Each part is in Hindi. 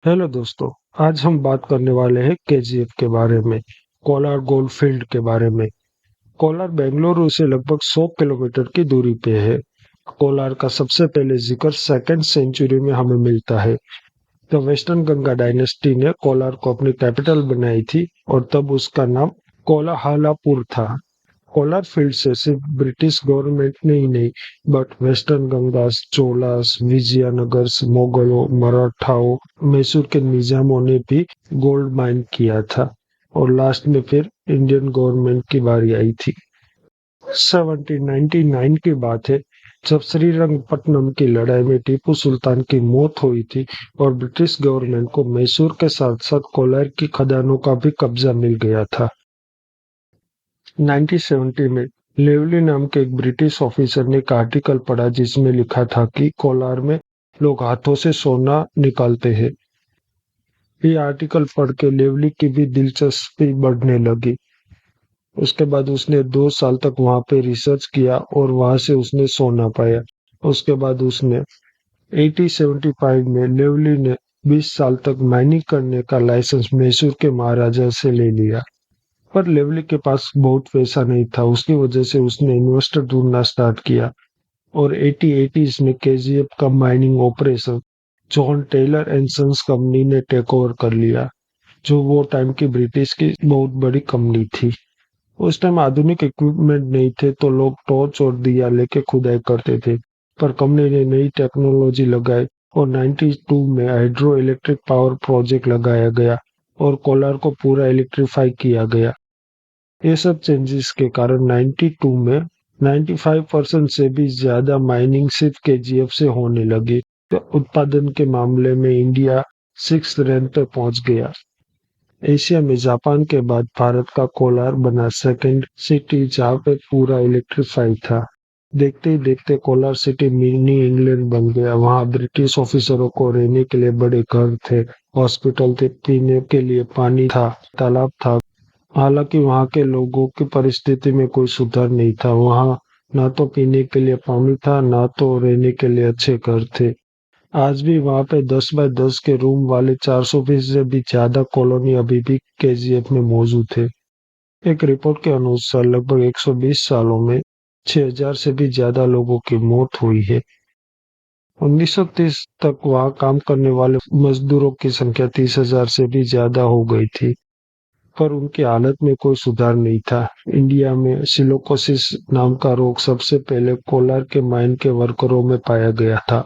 हेलो दोस्तों। आज हम बात करने वाले हैं केजीएफ के बारे में, कोलार गोल्ड फील्ड के बारे में। कोलार बेंगलुरु से लगभग 100 किलोमीटर की दूरी पे है। कोलार का सबसे पहले जिक्र सेकंड सेंचुरी में हमें मिलता है। द वेस्टर्न गंगा डायनेस्टी ने कोलार को अपनी कैपिटल बनाई थी और तब उसका नाम कोलाहलापुर था। कोलार फील्ड से सिर्फ ब्रिटिश गवर्नमेंट ने ही नहीं, बट वेस्टर्न गंगास, चोलास, विजयनगर्स, मुगलों, मराठाओं, मैसूर के निजामों ने भी गोल्ड माइन किया था। और लास्ट में फिर इंडियन गवर्नमेंट की बारी आई थी। 1799 की बात है, जब श्रीरंगपट्टनम की लड़ाई में टीपू सुल्तान की मौत हुई थी और ब्रिटिश गवर्नमेंट को मैसूर के साथ साथ कोलार की खदानों का भी कब्जा मिल गया था। 1970 में लेवली नाम के एक ब्रिटिश ऑफिसर ने एक आर्टिकल पढ़ा जिसमें लिखा था कि कोलार में लोग हाथों से सोना निकालते हैं। ये आर्टिकल पढ़ के लेवली की भी दिलचस्पी बढ़ने लगी। उसके बाद उसने 2 साल तक वहां पे रिसर्च किया और वहां से उसने सोना पाया। उसके बाद उसने 1875 में लेवली ने 20 साल तक माइनिंग करने का लाइसेंस मैसूर के महाराजा से ले लिया। पर लेवली के पास बहुत पैसा नहीं था, उसकी वजह से उसने इन्वेस्टर ढूंढना स्टार्ट किया और 1880s में केजीएफ का mining operation John Taylor and Sons company ने टेक ओवर कर लिया, जो वो टाइम की ब्रिटिश की बहुत बड़ी कंपनी थी। उस टाइम आधुनिक इक्विपमेंट नहीं थे तो लोग टॉर्च और दिया लेके खुदाई करते थे, पर कंपनी ने नई टेक्नोलॉजी लगाई और 92 में हाइड्रो इलेक्ट्रिक पावर प्रोजेक्ट लगाया गया और कोलार को पूरा इलेक्ट्रीफाई किया गया। ये सब चेंजेस के कारण 92 में 95% से भी ज्यादा माइनिंग सिर्फ केजीएफ से होने लगी। तो उत्पादन के मामले में इंडिया 6th रैंक पे पहुंच गया। एशिया में जापान के बाद भारत का कोलार बना सेकंड सिटी जहां पे पूरा इलेक्ट्रीफाई था। देखते ही देखते कोलार सिटी मिनी इंग्लैंड बन गया। वहां ब्रिटिश ऑफिसरों को रहने के लिए बड़े घर थे, हॉस्पिटल थे, पीने के लिए पानी था, तालाब था। हालांकि वहां के लोगों की परिस्थिति में कोई सुधार नहीं था। वहां ना तो पीने के लिए पानी था, ना तो रहने के लिए अच्छे घर थे। आज भी वहां पे 10 बाय 10 के रूम वाले 420 से भी ज्यादा कॉलोनी अभी भी केजीएफ में मौजूद है। एक रिपोर्ट के अनुसार लगभग 120 सालों में 6000 से भी ज्यादा लोगों की मौत हुई है। 1930 तक वहां काम करने वाले मजदूरों की संख्या 30,000 से भी ज्यादा हो गई थी, पर उनकी हालत में कोई सुधार नहीं था। इंडिया में सिलोकोसिस नाम का रोग सबसे पहले कोलार के माइन के वर्करों में पाया गया था।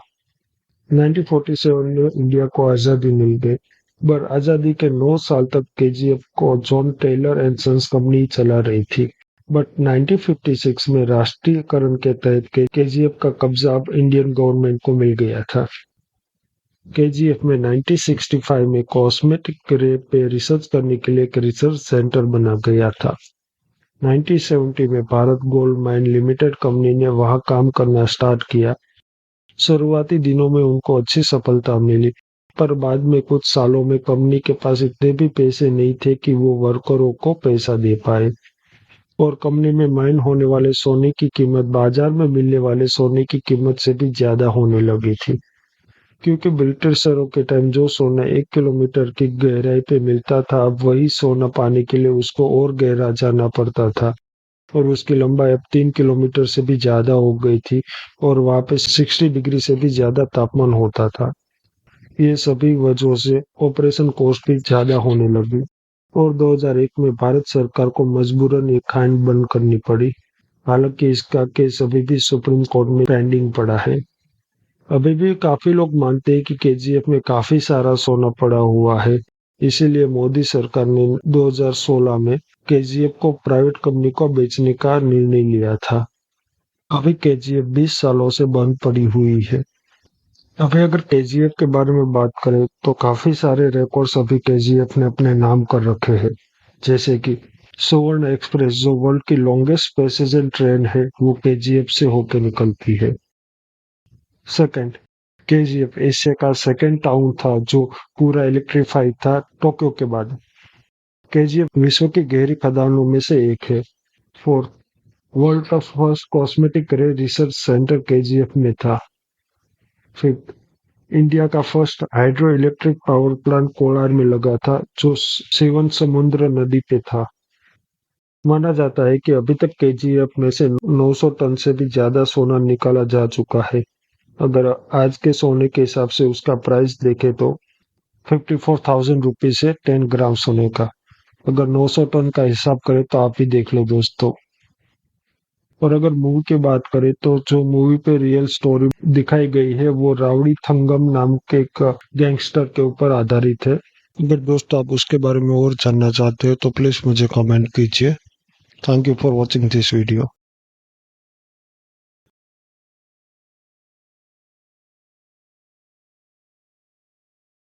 1947 में इंडिया को आजादी मिल गई, पर आजादी के 9 साल तक केजीएफ को John Taylor and Sons company चला रही थी। बट 1956 में राष्ट्रीयकरण के तहत केजीएफ का कब्जा अब इंडियन गवर्नमेंट को मिल गया था। केजीएफ में 1965 में कॉस्मेटिक ग्रे पे रिसर्च करने के लिए एक रिसर्च सेंटर बना गया था। 1970 में Bharat gold mine limited company ने वहां काम करना स्टार्ट किया। शुरुआती दिनों में उनको अच्छी सफलता मिली, पर बाद में कुछ सालों में कंपनी के पास इतने भी पैसे नहीं थे कि वो वर्करों को पैसा दे पाए और कंपनी में माइन होने वाले सोने की कीमत बाजार में मिलने वाले सोने की कीमत से भी ज्यादा होने लगी थी। क्योंकि ब्रिटिशरों के टाइम जो सोना 1 किलोमीटर की गहराई पे मिलता था, अब वही सोना पाने के लिए उसको और गहरा जाना पड़ता था और उसकी लंबाई अब 3 किलोमीटर से भी ज्यादा हो गई थी और वहां पे 60 डिग्री से भी ज्यादा तापमान होता था। ये सभी वजहों से ऑपरेशन कॉस्ट भी ज्यादा होने लगी और 2001 में भारत सरकार को मजबूरन ये खान बंद करनी पड़ी। हालांकि इसका केस अभी भी सुप्रीम कोर्ट में पेंडिंग पड़ा है। अभी भी काफी लोग मानते हैं कि केजीएफ में काफी सारा सोना पड़ा हुआ है, इसीलिए मोदी सरकार ने 2016 में केजीएफ को प्राइवेट कंपनी को बेचने का निर्णय लिया था। अभी केजीएफ 20 सालों से बंद पड़ी हुई है। अभी अगर केजीएफ के बारे में बात करें तो काफी सारे रिकॉर्ड्स अभी केजीएफ ने अपने नाम कर रखे हैं, जैसे कि सुवर्ण एक्सप्रेस जो वर्ल्ड की लॉन्गेस्ट पैसेंजर ट्रेन है वो केजीएफ से होकर निकलती है। सेकंड, केजीएफ एशिया का सेकंड टाउन था जो पूरा इलेक्ट्रीफाइड था टोक्यो के बाद। केजीएफ विश्व की गहरी खदानों में से एक है। फोर्थ, वर्ल्ड का फर्स्ट कॉस्मेटिक रे रिसर्च सेंटर केजीएफ में था। फिफ्थ, इंडिया का first hydro electric power plant Kolar में लगा था, जो शिवन समुद्र नदी पे था। माना जाता है कि अभी तक केजीएफ में से 900 टन से भी ज्यादा सोना निकाला जा चुका है। अगर आज के सोने के हिसाब से उसका प्राइस देखे तो 54,000 रुपीज है 10 ग्राम सोने का। अगर 900 टन का हिसाब करें तो आप ही देख लो दोस्तों। और अगर मूवी की बात करें तो जो मूवी पे रियल स्टोरी दिखाई गई है वो राउडी थंगम नाम के एक गैंगस्टर के ऊपर आधारित है। अगर दोस्तों आप उसके बारे में और जानना चाहते हो तो प्लीज मुझे कमेंट कीजिए। Thank you for watching this video.